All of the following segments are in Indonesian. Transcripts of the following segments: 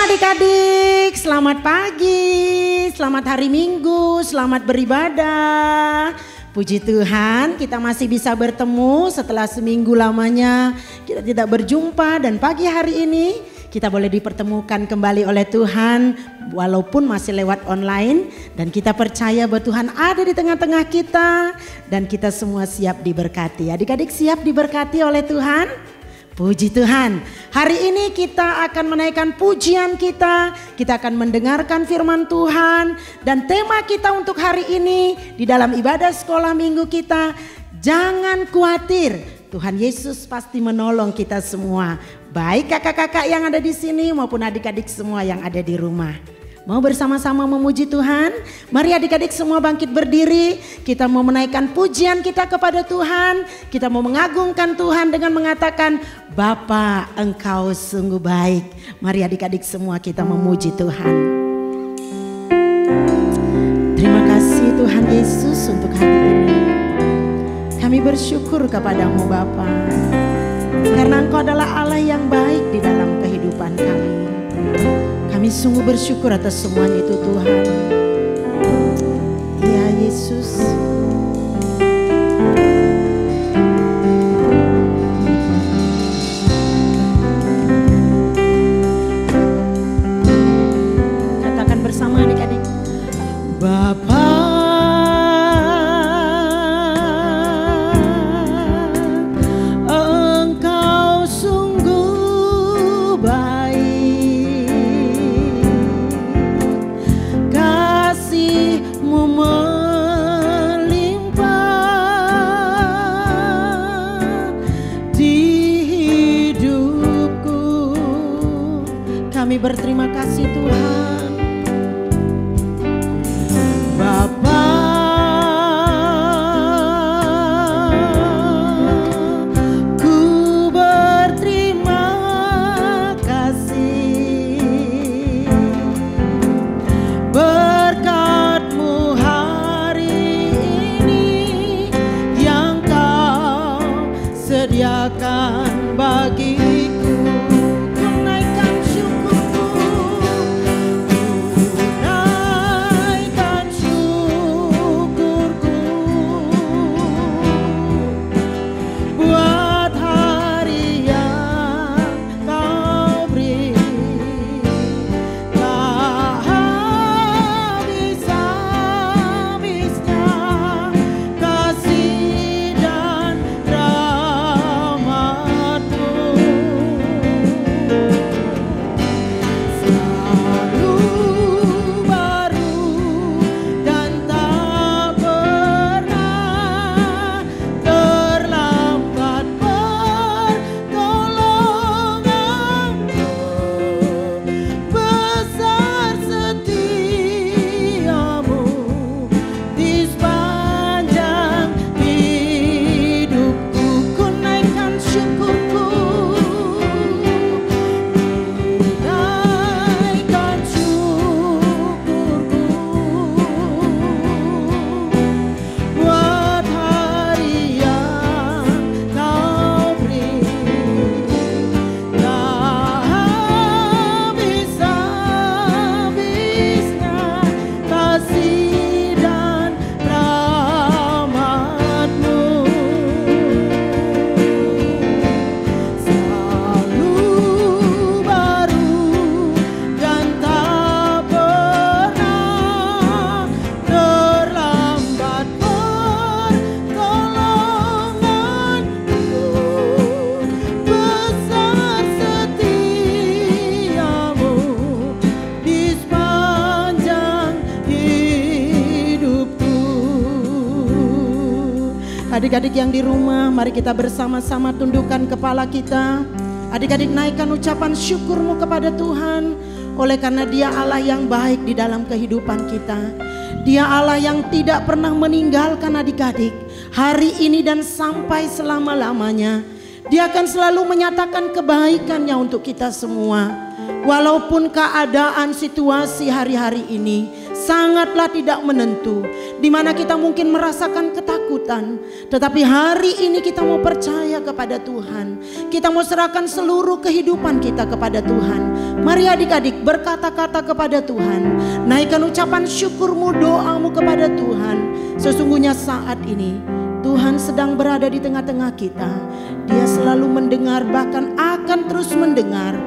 adik-adik, selamat pagi, selamat hari Minggu, selamat beribadah. Puji Tuhan, kita masih bisa bertemu setelah seminggu lamanya kita tidak berjumpa, dan pagi hari ini kita boleh dipertemukan kembali oleh Tuhan walaupun masih lewat online, dan kita percaya bahwa Tuhan ada di tengah-tengah kita dan kita semua siap diberkati. Adik-adik siap diberkati oleh Tuhan? Puji Tuhan, hari ini kita akan menaikkan pujian kita akan mendengarkan firman Tuhan, dan tema kita untuk hari ini di dalam ibadah sekolah minggu kita, jangan khawatir, Tuhan Yesus pasti menolong kita semua. Baik kakak-kakak yang ada di sini maupun adik-adik semua yang ada di rumah. Mau bersama-sama memuji Tuhan? Mari adik-adik semua bangkit berdiri. Kita mau menaikkan pujian kita kepada Tuhan. Kita mau mengagungkan Tuhan dengan mengatakan, Bapa, Engkau sungguh baik. Mari adik-adik semua kita memuji Tuhan. Terima kasih Tuhan Yesus untuk hari ini. Kami bersyukur kepadamu Bapa, karena Engkau adalah Allah yang baik di dalam kehidupan kami. Kami sungguh bersyukur atas semuanya itu Tuhan. Ya Yesus. Katakan bersama adik-adik. Bapa, Engkau sungguh baik. Kami berterima kasih Tuhan. Bapa, ku berterima kasih, berkat-Mu hari ini yang Kau sediakan bagiku. Adik-adik yang di rumah, mari kita bersama-sama tundukkan kepala kita. Adik-adik naikkan ucapan syukurmu kepada Tuhan. Oleh karena Dia Allah yang baik di dalam kehidupan kita. Dia Allah yang tidak pernah meninggalkan adik-adik hari ini dan sampai selama-lamanya. Dia akan selalu menyatakan kebaikannya untuk kita semua. Walaupun keadaan situasi hari-hari ini sangatlah tidak menentu, di mana kita mungkin merasakan ketakutan, tetapi hari ini kita mau percaya kepada Tuhan. Kita mau serahkan seluruh kehidupan kita kepada Tuhan. Mari adik-adik berkata-kata kepada Tuhan. Naikkan ucapan syukurmu, doamu kepada Tuhan. Sesungguhnya saat ini Tuhan sedang berada di tengah-tengah kita. Dia selalu mendengar, bahkan akan terus mendengar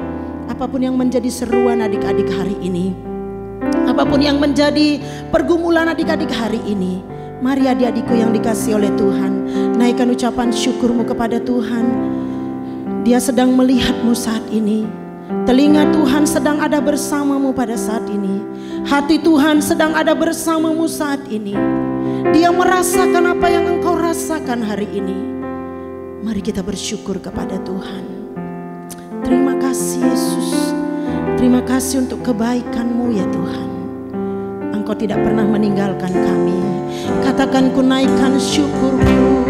apapun yang menjadi seruan adik-adik hari ini. Apapun yang menjadi pergumulan adik-adik hari ini, mari adik-adikku yang dikasihi oleh Tuhan, naikkan ucapan syukurmu kepada Tuhan. Dia sedang melihatmu saat ini. Telinga Tuhan sedang ada bersamamu pada saat ini. Hati Tuhan sedang ada bersamamu saat ini. Dia merasakan apa yang engkau rasakan hari ini. Mari kita bersyukur kepada Tuhan. Terima kasih Yesus. Terima kasih untuk kebaikan-Mu ya Tuhan. Engkau tidak pernah meninggalkan kami. Katakan, ku naikkan syukurku.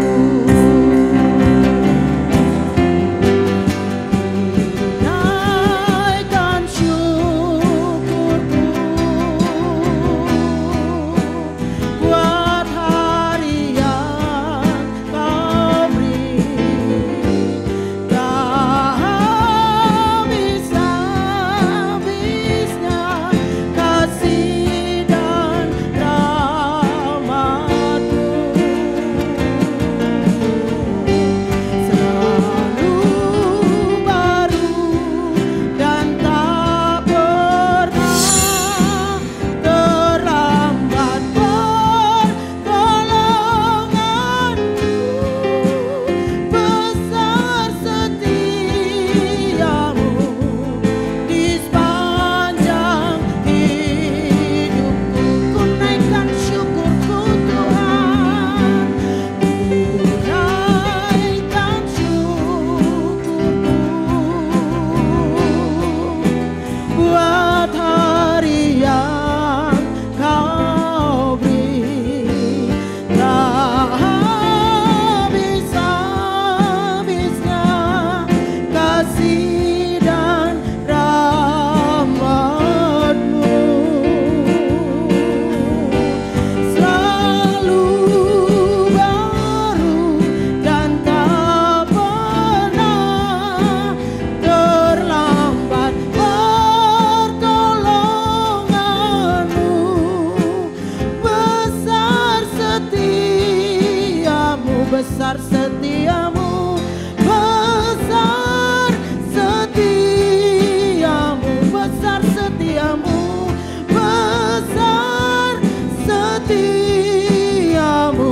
Besar setiamu, besar setiamu, besar setiamu, besar setiamu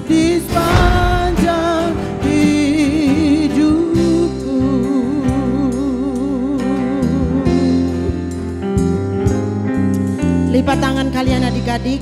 di sepanjang hidupku. Lipat tangan kalian adik-adik.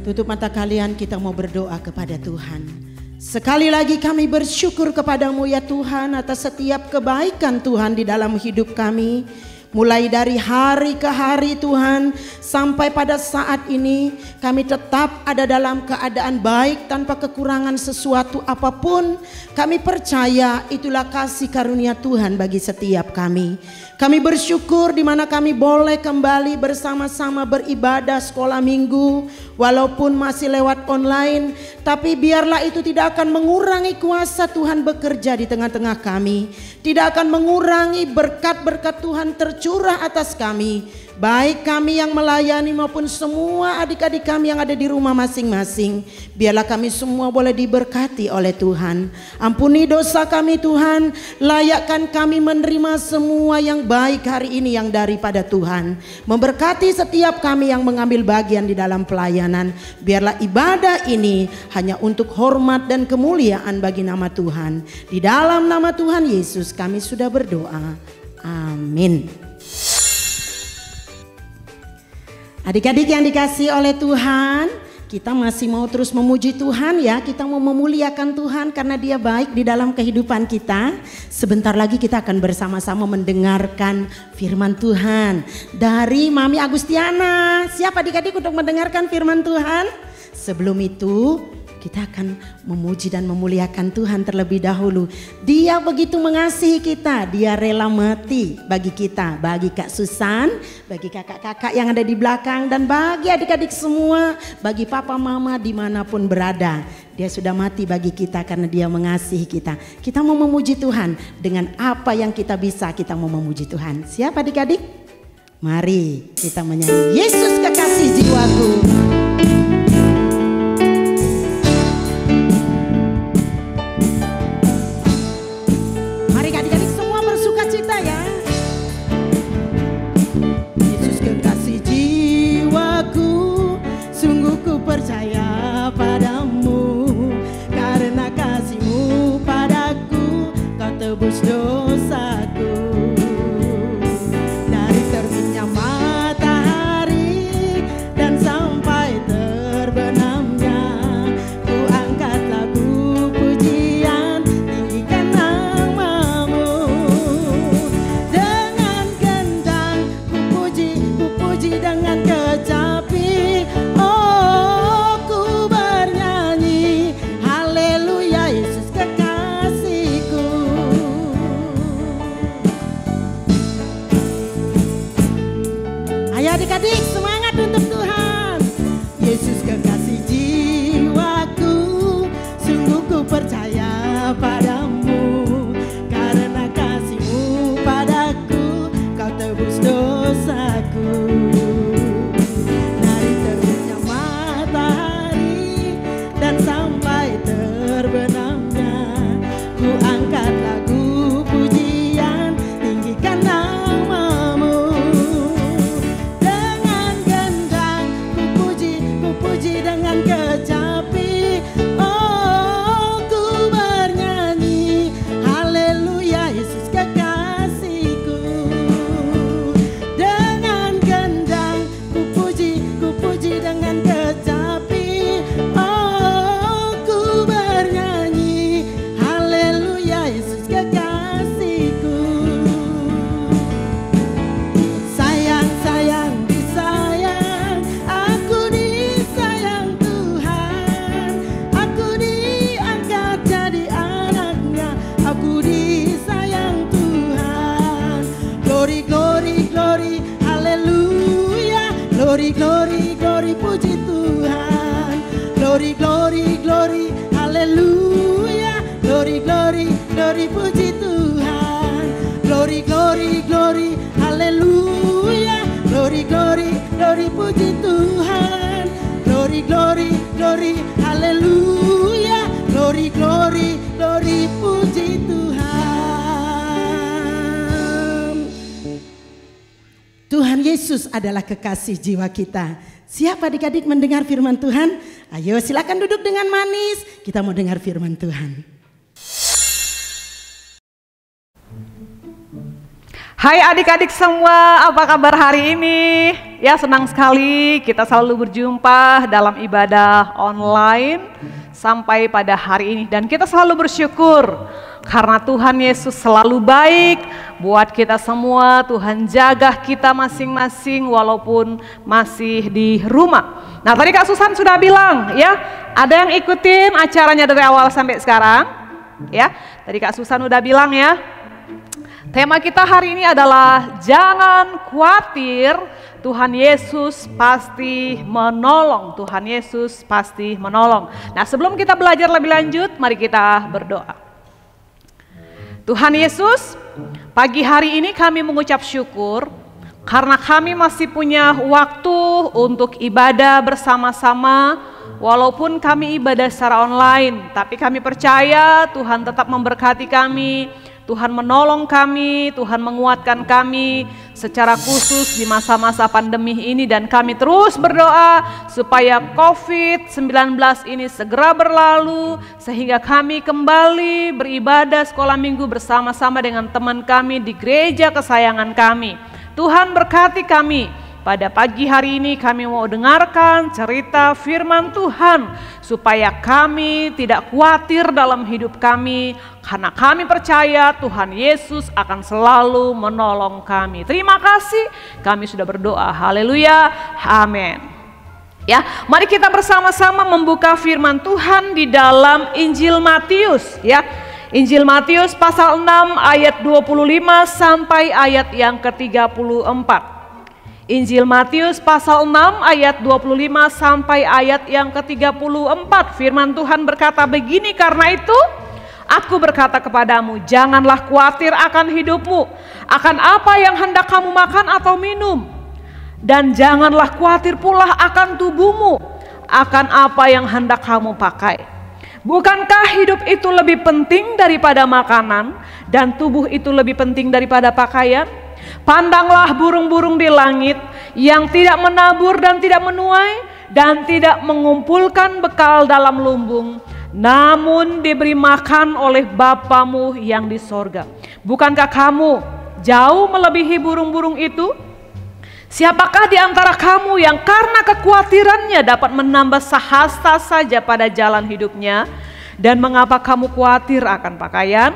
Tutup mata kalian, kita mau berdoa kepada Tuhan. Sekali lagi kami bersyukur kepadamu ya Tuhan atas setiap kebaikan Tuhan di dalam hidup kami. Mulai dari hari ke hari Tuhan, sampai pada saat ini kami tetap ada dalam keadaan baik tanpa kekurangan sesuatu apapun. Kami percaya itulah kasih karunia Tuhan bagi setiap kami. Kami bersyukur di mana kami boleh kembali bersama-sama beribadah sekolah minggu. Walaupun masih lewat online, tapi biarlah itu tidak akan mengurangi kuasa Tuhan bekerja di tengah-tengah kami. Tidak akan mengurangi berkat-berkat Tuhan tercurah atas kami. Baik kami yang melayani maupun semua adik-adik kami yang ada di rumah masing-masing. Biarlah kami semua boleh diberkati oleh Tuhan. Ampuni dosa kami Tuhan. Layakkan kami menerima semua yang baik hari ini yang daripada Tuhan. Memberkati setiap kami yang mengambil bagian di dalam pelayanan. Biarlah ibadah ini hanya untuk hormat dan kemuliaan bagi nama Tuhan. Di dalam nama Tuhan Yesus kami sudah berdoa. Amin. Adik-adik yang dikasihi oleh Tuhan, kita masih mau terus memuji Tuhan ya. Kita mau memuliakan Tuhan karena Dia baik di dalam kehidupan kita. Sebentar lagi kita akan bersama-sama mendengarkan firman Tuhan dari Mami Agustiana. Siap adik-adik untuk mendengarkan firman Tuhan? Sebelum itu kita akan memuji dan memuliakan Tuhan terlebih dahulu. Dia begitu mengasihi kita, dia rela mati bagi kita, bagi Kak Susan, bagi kakak-kakak yang ada di belakang, dan bagi adik-adik semua, bagi papa mama dimanapun berada. Dia sudah mati bagi kita karena dia mengasihi kita. Kita mau memuji Tuhan dengan apa yang kita bisa, kita mau memuji Tuhan. Siap adik-adik? Mari kita menyanyi Yesus kekasih jiwaku. Percaya padamu, karena kasih-Mu padaku, Kau tebus dosaku. Dari terbitnya matahari dan sampai terbenamnya, ku angkat lagu pujian, tinggikan nama-Mu. Dengan gendang ku puji dengan kecapi. Adik-adik semangat untuk Tuhan. Yesus kekasih jiwaku, sungguh ku percaya padamu, karena kasih-Mu padaku, Kau tebus dosaku. Dari terbitnya matahari dan sampai terbenamnya, ku angkat lagu pujian, tinggikan nama-Mu. Dengan kecapi, oh ku bernyanyi, haleluya Yesus kekasihku. Dengan gendang ku puji dengan kecapi, oh ku bernyanyi, haleluya Yesus kekasihku. Sayang, sayang, disayang, aku disayang Tuhan, aku diangkat jadi anaknya, aku disayang Tuhan. Glory, glory, glory, haleluya, glory, glory, glory, puji Tuhan. Glory, glory, glory, haleluya, glory, glory, glory, puji Tuhan. Glory, glory, glory, haleluya, glory, glory, glory, puji Tuhan. Glory, glory, glory, haleluya, glory, glory, glory, puji Tuhan. Tuhan Yesus adalah kekasih jiwa kita. Siap adik-adik mendengar firman Tuhan? Ayo silakan duduk dengan manis, kita mau dengar firman Tuhan. Hai adik-adik semua, apa kabar hari ini? Ya, senang sekali kita selalu berjumpa dalam ibadah online sampai pada hari ini. Dan kita selalu bersyukur karena Tuhan Yesus selalu baik buat kita semua. Tuhan jaga kita masing-masing walaupun masih di rumah. Nah, tadi Kak Susan sudah bilang ya, ada yang ikutin acaranya dari awal sampai sekarang? Ya, tadi Kak Susan udah bilang ya. Tema kita hari ini adalah jangan khawatir, Tuhan Yesus pasti menolong. Tuhan Yesus pasti menolong. Nah, sebelum kita belajar lebih lanjut, mari kita berdoa. Tuhan Yesus, pagi hari ini kami mengucap syukur karena kami masih punya waktu untuk ibadah bersama-sama. Walaupun kami ibadah secara online, tapi kami percaya Tuhan tetap memberkati kami. Tuhan menolong kami, Tuhan menguatkan kami secara khusus di masa-masa pandemi ini, dan kami terus berdoa supaya COVID-19 ini segera berlalu sehingga kami kembali beribadah sekolah minggu bersama-sama dengan teman kami di gereja kesayangan kami. Tuhan berkati kami. Pada pagi hari ini kami mau dengarkan cerita firman Tuhan supaya kami tidak khawatir dalam hidup kami karena kami percaya Tuhan Yesus akan selalu menolong kami. Terima kasih, kami sudah berdoa. Haleluya, amin. Ya, mari kita bersama-sama membuka firman Tuhan di dalam Injil Matius, ya. Injil Matius pasal 6 ayat 25 sampai ayat yang ke-34. Injil Matius pasal 6 ayat 25 sampai ayat yang ke-34. Firman Tuhan berkata begini, karena itu aku berkata kepadamu, janganlah khawatir akan hidupmu, akan apa yang hendak kamu makan atau minum. Dan janganlah khawatir pula akan tubuhmu, akan apa yang hendak kamu pakai. Bukankah hidup itu lebih penting daripada makanan, dan tubuh itu lebih penting daripada pakaian? Pandanglah burung-burung di langit yang tidak menabur dan tidak menuai, dan tidak mengumpulkan bekal dalam lumbung, namun diberi makan oleh Bapamu yang di sorga. Bukankah kamu jauh melebihi burung-burung itu? Siapakah di antara kamu yang karena kekhawatirannya dapat menambah sehasta saja pada jalan hidupnya? Dan mengapa kamu khawatir akan pakaian?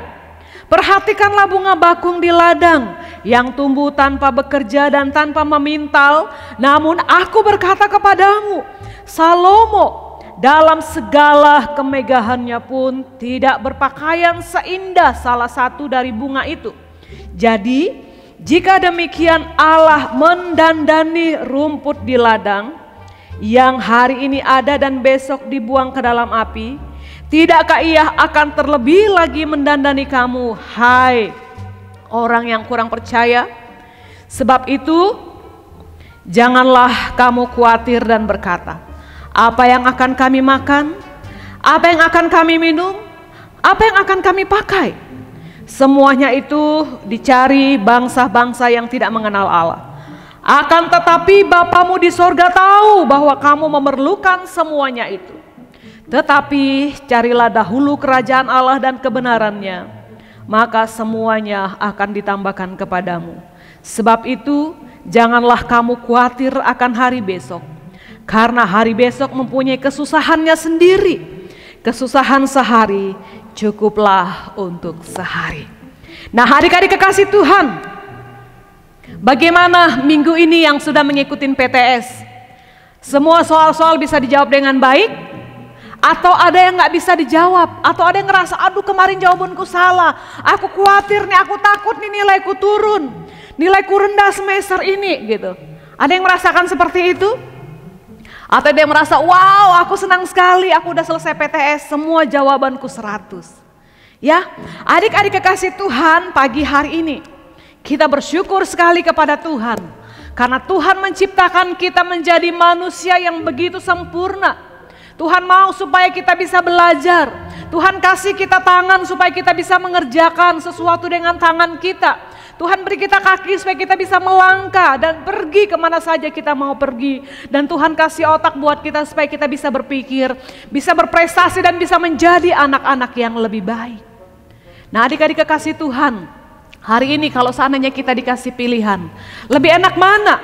Perhatikanlah bunga bakung di ladang yang tumbuh tanpa bekerja dan tanpa memintal. Namun aku berkata kepadamu, Salomo dalam segala kemegahannya pun tidak berpakaian seindah salah satu dari bunga itu. Jadi jika demikian Allah mendandani rumput di ladang yang hari ini ada dan besok dibuang ke dalam api, tidakkah Ia akan terlebih lagi mendandani kamu, hai orang yang kurang percaya? Sebab itu janganlah kamu khawatir dan berkata, apa yang akan kami makan? Apa yang akan kami minum? Apa yang akan kami pakai? Semuanya itu dicari bangsa-bangsa yang tidak mengenal Allah. Akan tetapi Bapamu di sorga tahu bahwa kamu memerlukan semuanya itu. Tetapi carilah dahulu kerajaan Allah dan kebenarannya, maka semuanya akan ditambahkan kepadamu. Sebab itu janganlah kamu khawatir akan hari besok, karena hari besok mempunyai kesusahannya sendiri. Kesusahan sehari cukuplah untuk sehari. Nah, adik-adik kekasih Tuhan, bagaimana minggu ini yang sudah mengikuti PTS? Semua soal-soal bisa dijawab dengan baik? Atau ada yang gak bisa dijawab? Atau ada yang ngerasa, aduh kemarin jawabanku salah, aku khawatir nih, aku takut nih nilaiku turun, nilaiku rendah semester ini gitu. Ada yang merasakan seperti itu? Atau dia merasa, wow aku senang sekali, aku udah selesai PTS, semua jawabanku 100. Ya, adik-adik kekasih Tuhan, pagi hari ini kita bersyukur sekali kepada Tuhan. Karena Tuhan menciptakan kita menjadi manusia yang begitu sempurna. Tuhan mau supaya kita bisa belajar. Tuhan kasih kita tangan supaya kita bisa mengerjakan sesuatu dengan tangan kita. Tuhan beri kita kaki supaya kita bisa melangkah dan pergi kemana saja kita mau pergi. Dan Tuhan kasih otak buat kita supaya kita bisa berpikir, bisa berprestasi dan bisa menjadi anak-anak yang lebih baik. Nah, adik-adik kekasih Tuhan, hari ini kalau seandainya kita dikasih pilihan, lebih enak mana?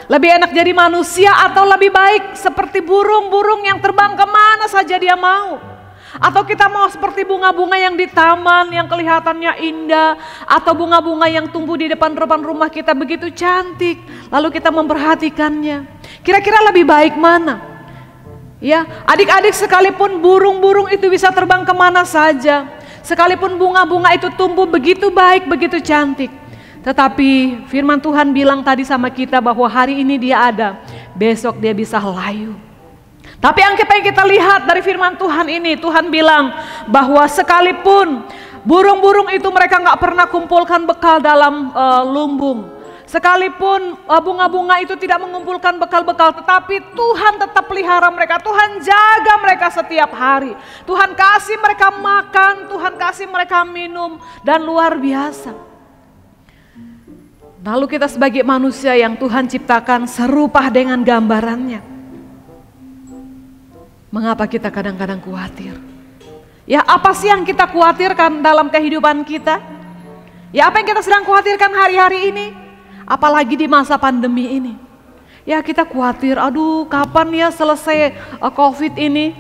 Lebih enak jadi manusia atau lebih baik seperti burung-burung yang terbang kemana saja dia mau? Atau kita mau seperti bunga-bunga yang di taman yang kelihatannya indah, atau bunga-bunga yang tumbuh di depan rumah kita begitu cantik, lalu kita memperhatikannya. Kira-kira lebih baik mana? Ya, adik-adik, sekalipun burung-burung itu bisa terbang kemana saja, sekalipun bunga-bunga itu tumbuh begitu baik, begitu cantik, tetapi firman Tuhan bilang tadi sama kita bahwa hari ini dia ada, besok dia bisa layu. Tapi yang kita lihat dari firman Tuhan ini, Tuhan bilang bahwa sekalipun burung-burung itu mereka gak pernah kumpulkan bekal dalam lumbung, sekalipun bunga-bunga itu tidak mengumpulkan bekal-bekal, tetapi Tuhan tetap pelihara mereka, Tuhan jaga mereka setiap hari, Tuhan kasih mereka makan, Tuhan kasih mereka minum, dan luar biasa. Lalu kita sebagai manusia yang Tuhan ciptakan serupa dengan gambarannya, mengapa kita kadang-kadang khawatir? Ya, apa sih yang kita khawatirkan dalam kehidupan kita? Ya, apa yang kita sedang khawatirkan hari-hari ini? Apalagi di masa pandemi ini. Ya, kita khawatir, aduh kapan ya selesai COVID ini?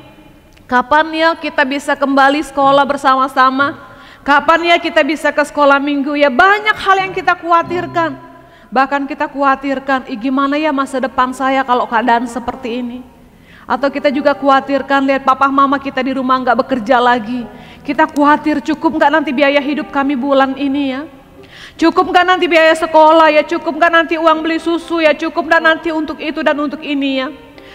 Kapan ya kita bisa kembali sekolah bersama-sama? Kapan ya kita bisa ke sekolah minggu? Ya, banyak hal yang kita khawatirkan. Bahkan kita khawatirkan, gimana ya masa depan saya kalau keadaan seperti ini? Atau kita juga khawatirkan lihat papa mama kita di rumah nggak bekerja lagi. Kita khawatir cukup nggak nanti biaya hidup kami bulan ini ya. Cukup nggak nanti biaya sekolah ya, cukup nggak nanti uang beli susu ya, cukup nggak nanti untuk itu dan untuk ini ya.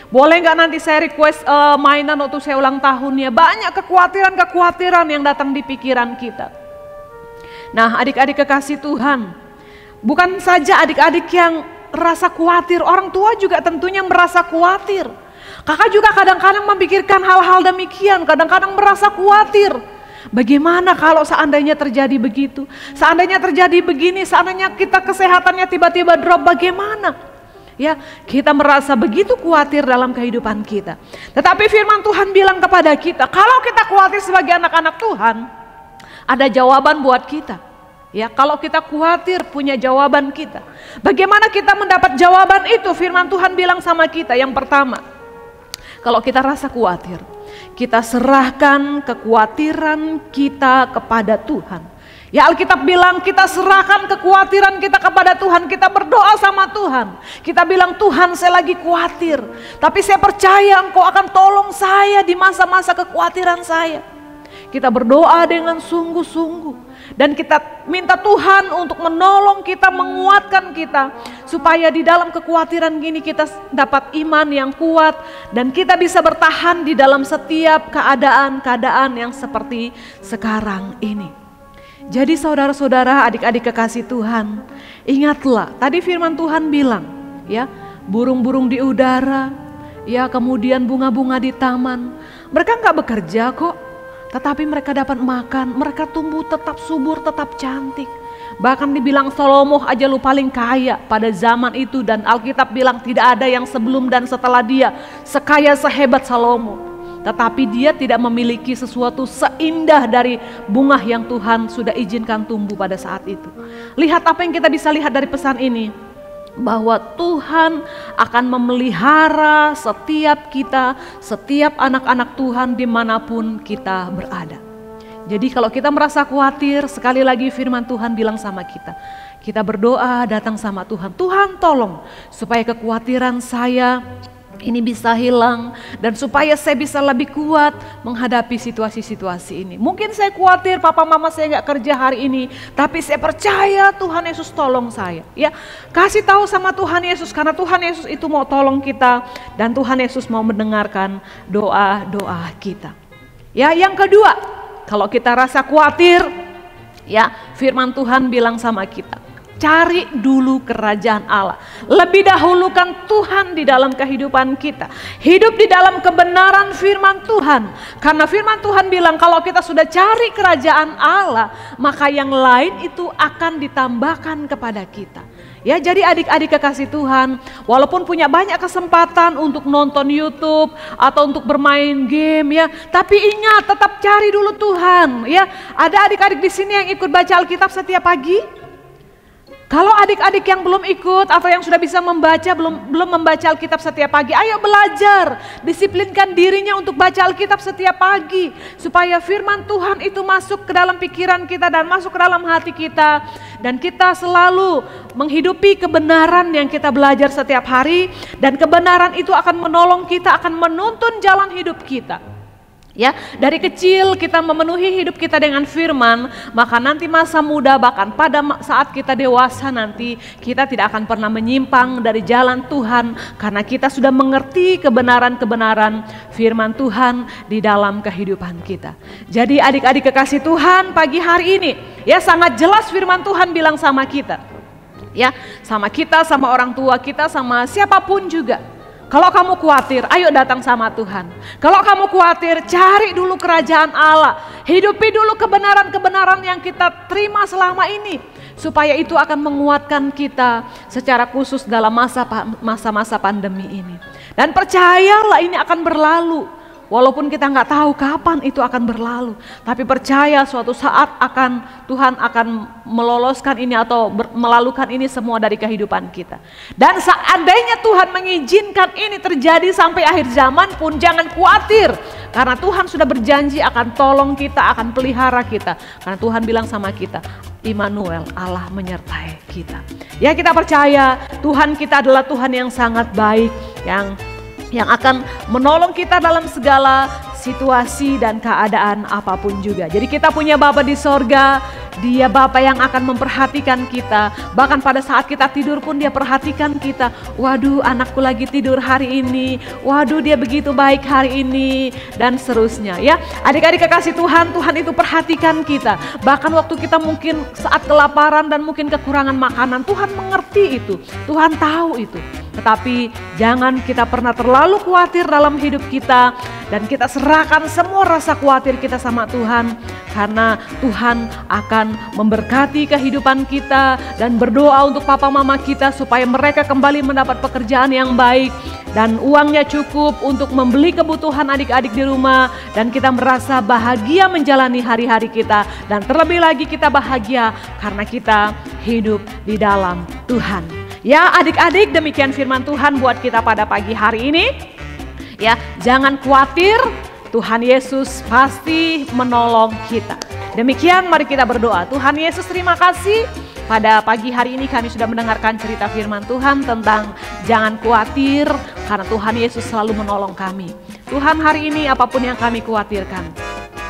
Boleh nggak nanti saya request mainan untuk saya ulang tahun ya. Banyak kekhawatiran yang datang di pikiran kita. Nah adik-adik kekasih Tuhan, bukan saja adik-adik yang rasa khawatir, orang tua juga tentunya merasa khawatir. Kakak juga kadang-kadang memikirkan hal-hal demikian, kadang-kadang merasa khawatir. Bagaimana kalau seandainya terjadi begitu? Seandainya terjadi begini, seandainya kita kesehatannya tiba-tiba drop, bagaimana? Ya, kita merasa begitu khawatir dalam kehidupan kita. Tetapi firman Tuhan bilang kepada kita, kalau kita khawatir sebagai anak-anak Tuhan, ada jawaban buat kita. Ya, kalau kita khawatir punya jawaban kita. Bagaimana kita mendapat jawaban itu? Firman Tuhan bilang sama kita, yang pertama, kalau kita rasa khawatir, kita serahkan kekhawatiran kita kepada Tuhan. Ya, Alkitab bilang kita serahkan kekhawatiran kita kepada Tuhan. Kita berdoa sama Tuhan. Kita bilang, Tuhan saya lagi khawatir, tapi saya percaya Engkau akan tolong saya di masa-masa kekhawatiran saya. Kita berdoa dengan sungguh-sungguh. Dan kita minta Tuhan untuk menolong kita, menguatkan kita. Supaya di dalam kekhawatiran gini kita dapat iman yang kuat. Dan kita bisa bertahan di dalam setiap keadaan-keadaan yang seperti sekarang ini. Jadi saudara-saudara, adik-adik kekasih Tuhan, ingatlah tadi firman Tuhan bilang, ya, burung-burung di udara, ya, kemudian bunga-bunga di taman, mereka nggak bekerja kok, tetapi mereka dapat makan, mereka tumbuh tetap subur, tetap cantik. Bahkan dibilang Salomo aja lu paling kaya pada zaman itu, dan Alkitab bilang tidak ada yang sebelum dan setelah dia sekaya sehebat Salomo. Tetapi dia tidak memiliki sesuatu seindah dari bunga yang Tuhan sudah izinkan tumbuh pada saat itu. Lihat apa yang kita bisa lihat dari pesan ini. Bahwa Tuhan akan memelihara setiap kita, setiap anak-anak Tuhan dimanapun kita berada. Jadi kalau kita merasa khawatir, sekali lagi firman Tuhan bilang sama kita. Kita berdoa datang sama Tuhan. Tuhan tolong supaya kekhawatiran saya ini bisa hilang, dan supaya saya bisa lebih kuat menghadapi situasi-situasi ini. Mungkin saya khawatir papa mama saya gak kerja hari ini, tapi saya percaya Tuhan Yesus tolong saya. Ya, kasih tahu sama Tuhan Yesus, karena Tuhan Yesus itu mau tolong kita, dan Tuhan Yesus mau mendengarkan doa-doa kita. Ya, yang kedua, kalau kita rasa khawatir, ya, firman Tuhan bilang sama kita, cari dulu kerajaan Allah. Lebih dahulukan Tuhan di dalam kehidupan kita. Hidup di dalam kebenaran firman Tuhan. Karena firman Tuhan bilang kalau kita sudah cari kerajaan Allah, maka yang lain itu akan ditambahkan kepada kita. Ya, jadi adik-adik kekasih Tuhan, walaupun punya banyak kesempatan untuk nonton YouTube atau untuk bermain game ya, tapi ingat tetap cari dulu Tuhan. Ya, ada adik-adik di sini yang ikut baca Alkitab setiap pagi? Kalau adik-adik yang belum ikut atau yang sudah bisa membaca, belum membaca Alkitab setiap pagi, ayo belajar, disiplinkan dirinya untuk baca Alkitab setiap pagi, supaya firman Tuhan itu masuk ke dalam pikiran kita dan masuk ke dalam hati kita, dan kita selalu menghidupi kebenaran yang kita belajar setiap hari, dan kebenaran itu akan menolong kita, akan menuntun jalan hidup kita. Ya, dari kecil kita memenuhi hidup kita dengan firman, maka nanti masa muda bahkan pada saat kita dewasa nanti kita tidak akan pernah menyimpang dari jalan Tuhan, karena kita sudah mengerti kebenaran-kebenaran firman Tuhan di dalam kehidupan kita. Jadi adik-adik kekasih Tuhan, pagi hari ini ya sangat jelas firman Tuhan bilang sama kita. Ya, sama kita, sama orang tua kita, sama siapapun juga. Kalau kamu khawatir, ayo datang sama Tuhan. Kalau kamu khawatir, cari dulu kerajaan Allah. Hidupi dulu kebenaran-kebenaran yang kita terima selama ini. Supaya itu akan menguatkan kita secara khusus dalam masa-masa pandemi ini. Dan percayalah ini akan berlalu. Walaupun kita nggak tahu kapan itu akan berlalu, tapi percaya suatu saat Tuhan akan meloloskan ini atau melalukan ini semua dari kehidupan kita. Dan seandainya Tuhan mengizinkan ini terjadi sampai akhir zaman pun jangan khawatir, karena Tuhan sudah berjanji akan tolong kita, akan pelihara kita. Karena Tuhan bilang sama kita, Immanuel, Allah menyertai kita. Ya, kita percaya Tuhan kita adalah Tuhan yang sangat baik, yang yang akan menolong kita dalam segala situasi dan keadaan apapun juga. Jadi kita punya Bapa di sorga, Dia Bapa yang akan memperhatikan kita. Bahkan pada saat kita tidur pun Dia perhatikan kita. Waduh, anakku lagi tidur hari ini. Waduh, dia begitu baik hari ini. Dan seterusnya ya. Adik-adik kekasih Tuhan, Tuhan itu perhatikan kita. Bahkan waktu kita mungkin saat kelaparan dan mungkin kekurangan makanan, Tuhan mengerti itu. Tuhan tahu itu. Tetapi jangan kita pernah terlalu khawatir dalam hidup kita. Dan kita serahkan semua rasa khawatir kita sama Tuhan. Karena Tuhan akan memberkati kehidupan kita. Dan berdoa untuk papa mama kita supaya mereka kembali mendapat pekerjaan yang baik. Dan uangnya cukup untuk membeli kebutuhan adik-adik di rumah. Dan kita merasa bahagia menjalani hari-hari kita. Dan terlebih lagi kita bahagia karena kita hidup di dalam Tuhan. Ya adik-adik, demikian firman Tuhan buat kita pada pagi hari ini. Ya, jangan khawatir, Tuhan Yesus pasti menolong kita. Demikian mari kita berdoa. Tuhan Yesus, terima kasih. Pada pagi hari ini kami sudah mendengarkan cerita firman Tuhan tentang jangan khawatir karena Tuhan Yesus selalu menolong kami. Tuhan, hari ini apapun yang kami khawatirkan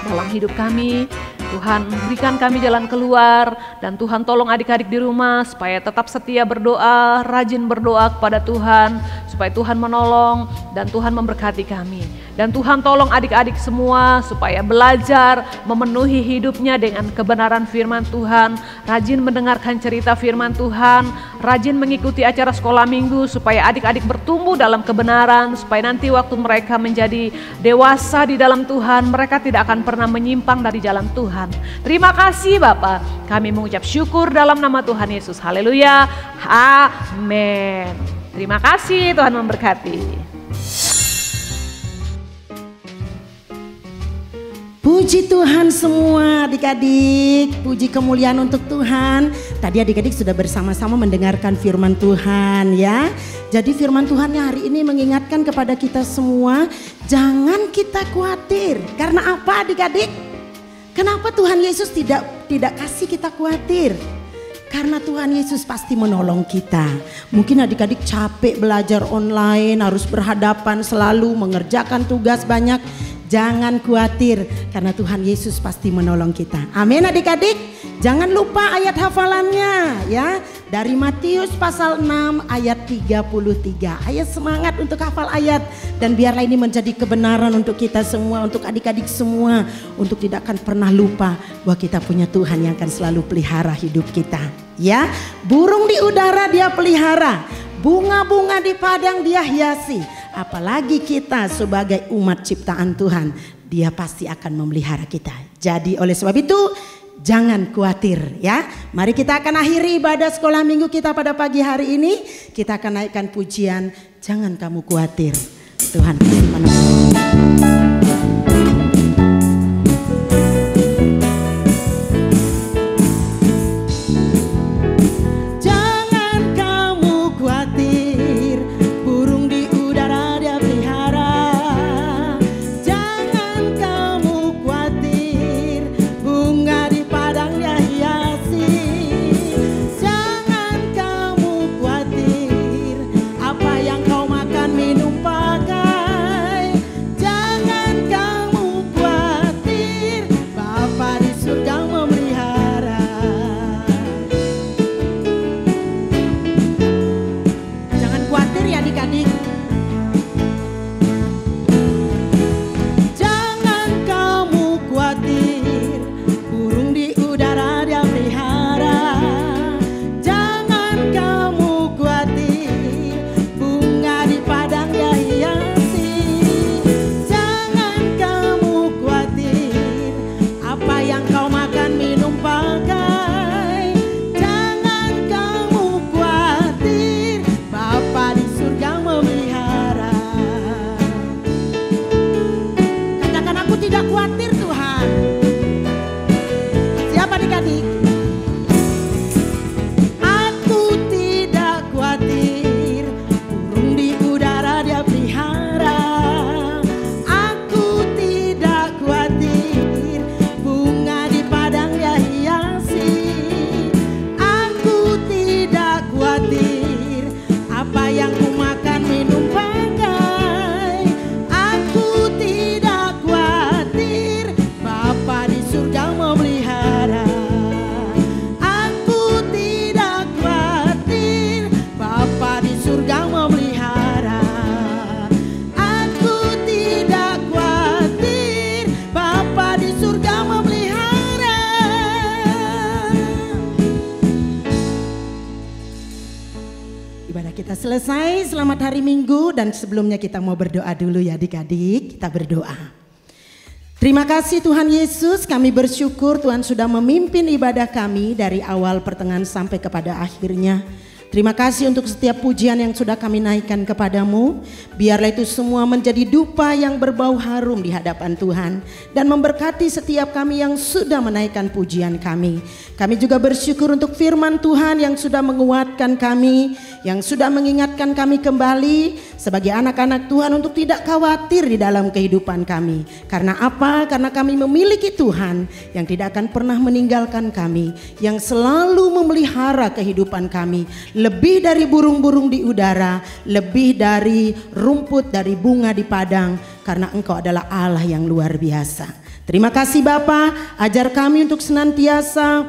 dalam hidup kami, Tuhan berikan kami jalan keluar. Dan Tuhan tolong adik-adik di rumah supaya tetap setia berdoa, rajin berdoa kepada Tuhan, supaya Tuhan menolong dan Tuhan memberkati kami. Dan Tuhan tolong adik-adik semua supaya belajar memenuhi hidupnya dengan kebenaran firman Tuhan, rajin mendengarkan cerita firman Tuhan, rajin mengikuti acara sekolah minggu supaya adik-adik bertumbuh dalam kebenaran, supaya nanti waktu mereka menjadi dewasa di dalam Tuhan, mereka tidak akan pernah menyimpang dari jalan Tuhan. Terima kasih Bapak, kami mengucap syukur dalam nama Tuhan Yesus. Haleluya, amin. Terima kasih, Tuhan memberkati. Puji Tuhan semua adik-adik, puji kemuliaan untuk Tuhan. Tadi adik-adik sudah bersama-sama mendengarkan firman Tuhan ya. Jadi firman Tuhan hari ini mengingatkan kepada kita semua, jangan kita khawatir. Karena apa adik-adik? Kenapa Tuhan Yesus tidak kasih kita khawatir? Karena Tuhan Yesus pasti menolong kita. Mungkin adik-adik capek belajar online, harus berhadapan selalu, mengerjakan tugas banyak. Jangan khawatir karena Tuhan Yesus pasti menolong kita. Amin adik-adik. Jangan lupa ayat hafalannya ya. Dari Matius pasal 6 ayat 33. Ayo semangat untuk hafal ayat. Dan biarlah ini menjadi kebenaran untuk kita semua, untuk adik-adik semua. Untuk tidak akan pernah lupa bahwa kita punya Tuhan yang akan selalu pelihara hidup kita. Ya, burung di udara Dia pelihara, bunga-bunga di padang Dia hiasi. Apalagi kita sebagai umat ciptaan Tuhan, Dia pasti akan memelihara kita. Jadi oleh sebab itu jangan khawatir ya. Mari kita akan akhiri ibadah sekolah minggu kita pada pagi hari ini. Kita akan naikkan pujian, jangan kamu khawatir, Tuhan pasti menolong. selesai, selamat hari Minggu, dan sebelumnya kita mau berdoa dulu ya adik-adik, kita berdoa. Terima kasih Tuhan Yesus, kami bersyukur Tuhan sudah memimpin ibadah kami dari awal pertengahan sampai kepada akhirnya. Terima kasih untuk setiap pujian yang sudah kami naikkan kepadamu. Biarlah itu semua menjadi dupa yang berbau harum di hadapan Tuhan. Dan memberkati setiap kami yang sudah menaikkan pujian kami. Kami juga bersyukur untuk firman Tuhan yang sudah menguatkan kami. Yang sudah mengingatkan kami kembali sebagai anak-anak Tuhan untuk tidak khawatir di dalam kehidupan kami. Karena apa? Karena kami memiliki Tuhan yang tidak akan pernah meninggalkan kami. Yang selalu memelihara kehidupan kami. Lebih dari burung-burung di udara, lebih dari rumput, dari bunga di padang, karena Engkau adalah Allah yang luar biasa. Terima kasih Bapa, ajar kami untuk senantiasa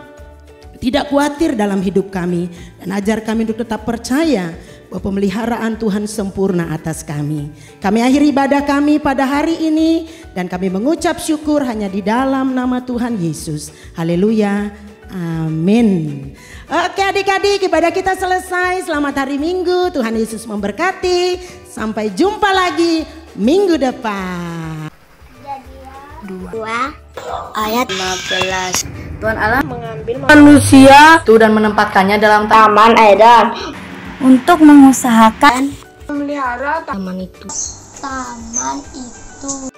tidak khawatir dalam hidup kami, dan ajar kami untuk tetap percaya bahwa pemeliharaan Tuhan sempurna atas kami. Kami akhiri ibadah kami pada hari ini, dan kami mengucap syukur hanya di dalam nama Tuhan Yesus. Haleluya. Amin. Oke adik-adik, ibadah kita selesai. Selamat hari Minggu, Tuhan Yesus memberkati. Sampai jumpa lagi minggu depan. 2 ayat 15. Tuhan Allah mengambil manusia dan menempatkannya dalam Taman Eden untuk mengusahakan memelihara taman itu. taman itu